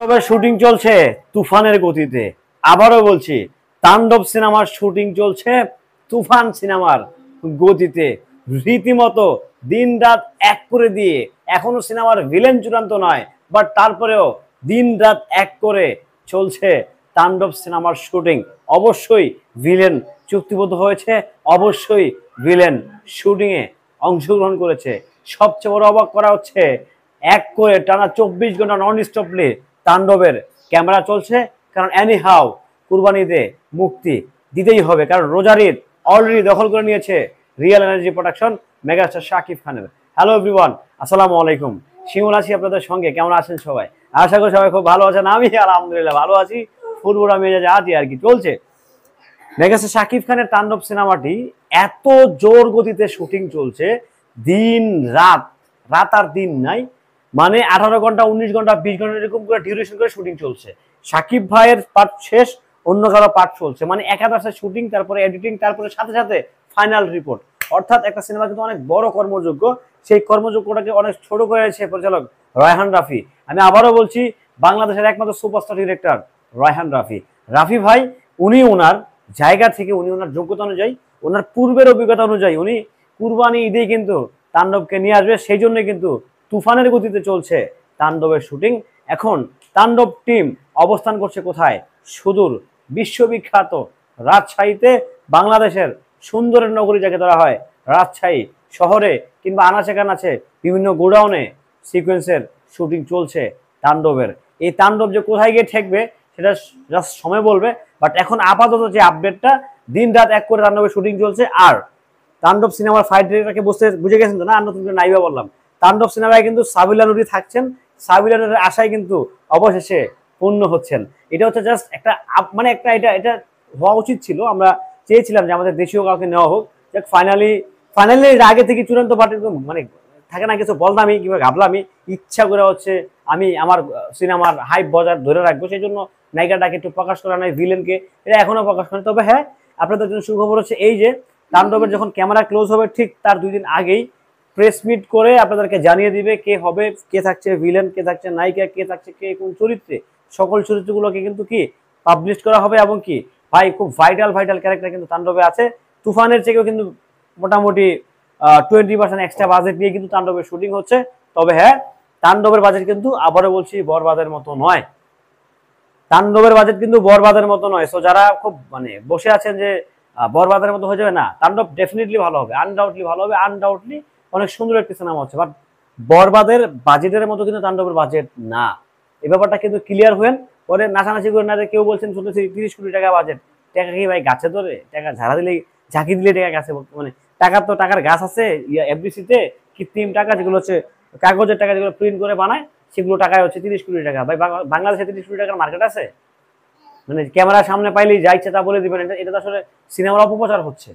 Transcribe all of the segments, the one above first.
তবে শুটিং চলছে তুফানের গতিতে। আবারও বলছি, তাণ্ডব সিনেমার শুটিং চলছে তুফান সিনেমার গতিতে, রীতিমতো দিন রাত এক করে দিয়ে। এখনো সিনেমার ভিলেন চূড়ান্ত নয়, বাট তারপরেও দিন রাত এক করে চলছে তাণ্ডব সিনেমার শুটিং। অবশ্যই ভিলেন চুক্তিবদ্ধ হয়েছে, অবশ্যই ভিলেন শুটিং এ অংশগ্রহণ করেছে। সবচেয়ে বড় অবাক করা হচ্ছে, এক করে টানা 24 ঘন্টা নন স্টপলি তাণ্ডবের ক্যামেরা চলছে। কারণ এনি হাউ কুরবানিতে মুক্তি দিতেই হবে, কারণ রোজার ঈদ অলরেডি দখল করে নিয়েছে real energy production megastar Shakib খানের। হ্যালো এভরিওয়ান, আসসালামু আলাইকুম। শিমুল আছি আপনাদের সঙ্গে। কেমন আছেন সবাই? আশা করি সবাই খুব ভালো আছেন। আমি আলহামদুলিল্লাহ ভালো আছি। ফুরফুরা মেজাজে আছি আর কি, চলছে। মেগাস্টার শাকিব খানের তাণ্ডব সিনেমাটি এত জোর গতিতে শুটিং চলছে, দিন রাত, রাত আর দিন নাই, মানে 18 ঘন্টা 19 ঘন্টা 20 ঘন্টা এরকম করে ডিউরেশন করে শুটিং চলছে। শাকিব ভাইয়ের পার্ট শেষ, অন্য কারো পার্ট চলছে, মানে একাধারে শুটিং, তারপরে এডিটিং, তারপরে সাথে সাথে ফাইনাল রিপোর্ট। অর্থাৎ একটা সিনেমা কিন্তু অনেক বড় কর্মযোগ্য, সেই কর্মযোগ্যটাকে অনেক ছোট করেছে পরিচালক রায়হান রাফি। আমি আবারও বলছি, বাংলাদেশের একমাত্র সুপারস্টার ডিরেক্টর রায়হান রাফি। রাফি ভাই, উনি ওনার জায়গা থেকে, উনি ওনার যোগ্যতা অনুযায়ী, ওনার পূর্বের অভিজ্ঞতা অনুযায়ী উনি কুরবানি ঈদেই কিন্তু তাণ্ডবকে নিয়ে আসবে। সেই জন্য কিন্তু তুফানের গতিতে চলছে তাণ্ডবের শুটিং। এখন তাণ্ডব টিম অবস্থান করছে কোথায়? সুদূর বিশ্ববিখ্যাত রাজশাহীতে। বাংলাদেশের সুন্দরের নগরী যাকে ধরা হয়, রাজশাহী শহরে কিংবা আনাচে কানাচে বিভিন্ন গোডাউনে সিকোয়েন্সের শুটিং চলছে তাণ্ডবের। এই তাণ্ডব যে কোথায় গিয়ে ঠেকবে সেটা জাস্ট সময় বলবে। বাট এখন আপাতত যে আপডেটটা, দিন রাত এক করে তাণ্ডবের শুটিং চলছে। আর তাণ্ডব সিনেমার ফাইট ডিরেক্টরকে বুঝে গেছেন তো না? নতুন করে নাইবা বললাম, তাণ্ডব সিনেমায় কিন্তু সাবিলা নুরি থাকছেন। সাবিলা নুরির আশায় কিন্তু অবশেষে পূর্ণ হচ্ছেন। এটা হচ্ছে জাস্ট একটা মানে একটা এটা হওয়া উচিত ছিল। আমরা চেয়েছিলাম যে আমাদের দেশীয় কাউকে নেওয়া হোক। যাক, ফাইনালি আগে থেকে চূড়ান্ত পার্টির মানে থাকে না কিছু বলতামই কিংবা ভাবলামই, ইচ্ছা করে হচ্ছে আমি আমার সিনেমার হাইপ বজার ধরে রাখবো, সেই জন্য নায়িকাটাকে একটু প্রকাশ করা নাই, ভিলেনকে এটা এখনো প্রকাশ করেনি। তবে হ্যাঁ, আপনাদের জন্য সুখবর হচ্ছে এই যে তাণ্ডবের যখন ক্যামেরা ক্লোজ হবে ঠিক তার 2 দিন আগেই প্রেস মিট করে আপনাদেরকে জানিয়ে দিবে কে হবে, কে থাকছে ভিলেন, কে থাকছে নায়িকা, কে থাকছে কে কোন চরিত্রে। সকল চরিত্রগুলোকে কিন্তু কি পাবলিশ করা হবে। এবং কি ভাই, খুব ভাইটাল ক্যারেক্টার কিন্তু তাণ্ডবে আছে। তুফানের থেকেও কিন্তু মোটামুটি 20% এক্সট্রা বাজেট নিয়ে কিন্তু তাণ্ডবের শুটিং হচ্ছে। তবে হ্যাঁ, তাণ্ডবের বাজেট কিন্তু আবারও বলছি বরবাদের মতো নয়। তাণ্ডবের বাজেট কিন্তু বরবাদের মতো নয়। সো যারা খুব মানে বসে আছেন যে বরবাদের মতো হয়ে যাবে, না, তাণ্ডব ডেফিনেটলি ভালো হবে, আনডাউটলি ভালো হবে, আনডাউটলি অনেক সুন্দর একটা সিনেমা হচ্ছে। বাট বরবাদের বাজেটের মতো কিন্তু তাণ্ডবের বাজেট না। এই ব্যাপারটা কিন্তু ক্লিয়ার হয়েন। পরে নাচানাচি করে না, কেউ বলছেন শুনতেছি 30 কোটি টাকা বাজেট। টাকা কি ভাই গাছে ধরে? টাকা ঝাড়া দিলে, ঝাঁকি দিলে টাকা গাছে, মানে টাকার তো টাকার গাছ আছে এফডিসিতে, কৃত্রিম টাকা যেগুলো হচ্ছে কাগজের টাকা, যেগুলো প্রিন্ট করে বানায়, সেগুলো টাকায় হচ্ছে 30 কোটি টাকা। ভাই বাংলাদেশে 30 কোটি টাকার মার্কেট আছে? মানে ক্যামেরার সামনে পাইলেই যা ইচ্ছে তা বলে দিবেন, এটা তো আসলে সিনেমার অপপ্রচার হচ্ছে।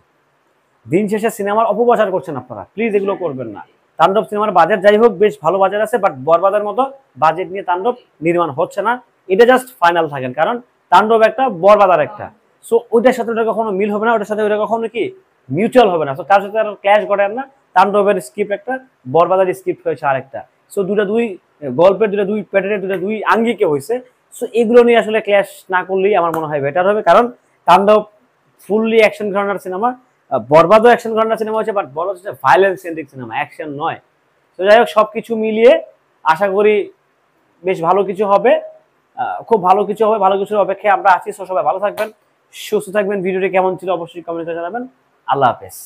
দিন শেষে সিনেমার অপপ্রচার করছেন আপনারা, প্লিজ এগুলো করবেন না। তাণ্ডব সিনেমার বাজেট যাই হোক, বেশ ভালো বাজেট আছে, বাট বরবাদের মতো বাজেট নিয়ে তাণ্ডব নির্মাণ হচ্ছে না। এটা জাস্ট ফাইনাল থাকেন, কারণ তাণ্ডব একটা, বরবাদ আর একটা। সো ওইটার সাথে ওটা কখনো মিল হবে না, ওটার সাথে ওটা কখনো কি মিউচুয়াল হবে না। সো তার সাথে আর ক্ল্যাশ করেন না। তাণ্ডবের স্ক্রিপ্ট একটা, বরবাদের স্ক্রিপ্ট হয়েছে আরেকটা। সো দুই গল্পের দুই প্যাটার্নের দুই আঙ্গিকে হয়েছে। সো এগুলো নিয়ে আসলে ক্ল্যাশ না করলেই আমার মনে হয় বেটার হবে, কারণ তাণ্ডব ফুললি অ্যাকশন ঘরানার সিনেমা, বরবাদও অ্যাকশন ঘরানার সিনেমা হচ্ছে, বাট বরবাদ হচ্ছে ভায়োলেন্স সেন্ট্রিক সিনেমা, অ্যাকশন নয়। তো যাই হোক, সবকিছু মিলিয়ে আশা করি বেশ ভালো কিছু হবে, খুব ভালো কিছু হবে। ভালো কিছুর অপেক্ষায় আমরা আছি। সবাই ভালো থাকবেন, সুস্থ থাকবেন। ভিডিওটি কেমন ছিল অবশ্যই কমেন্টে জানাবেন। আল্লাহ হাফেজ।